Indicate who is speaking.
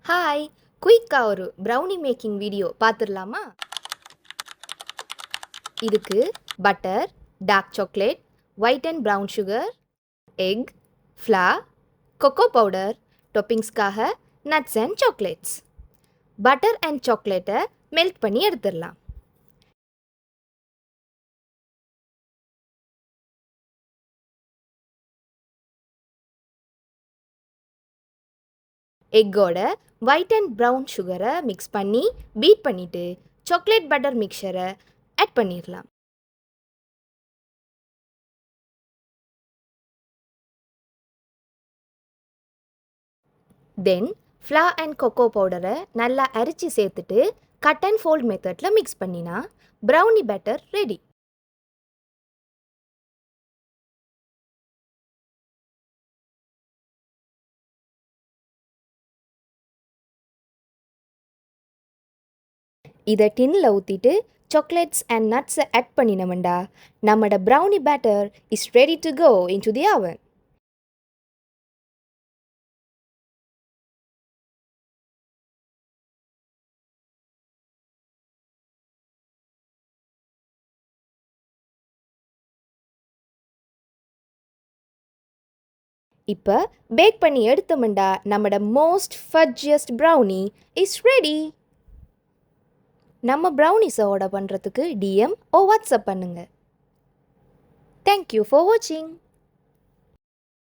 Speaker 1: Hi, குயிக்காக ஒரு brownie making video பார்த்துடலாமா? இதுக்கு butter, dark chocolate, white and brown sugar, egg, flour, cocoa powder, டாப்பிங்ஸ்க்காக nuts and chocolates. Butter and சாக்லேட்டை melt பண்ணி எடுத்துடலாம். எக்கோட ஒயிட் அண்ட் ப்ரௌன் சுகரை மிக்ஸ் பண்ணி பீட் பண்ணிவிட்டு சாக்லேட் பட்டர் மிக்சரை ஆட் பண்ணிடலாம். தென் ஃப்ளார் அண்ட் கொக்கோ பவுடரை நல்லா அரைச்சி சேர்த்துட்டு கட் அண்ட் ஃபோல்ட் மெத்தடில் மிக்ஸ் பண்ணினா ப்ரௌனி பேட்டர் ரெடி. இதை டின்னில் ஊற்றிட்டு சாக்லேட்ஸ் அண்ட் நட்ஸை ஆட் பண்ணினோம்டா நம்மளோட brownie batter is ready to go in to the அவன். இப்போ பேக் பண்ணி எடுத்தோம்டா நம்மளோட மோஸ்ட் ஃபட்ஜியஸ்ட் ப்ரௌனி இஸ் ரெடி. நம்ம ப்ரௌனிஸை ஆர்டர் பண்ணுறதுக்கு டிஎம் ஓ வாட்ஸ்அப் பண்ணுங்கள். தேங்க்யூ ஃபார் வாட்சிங்.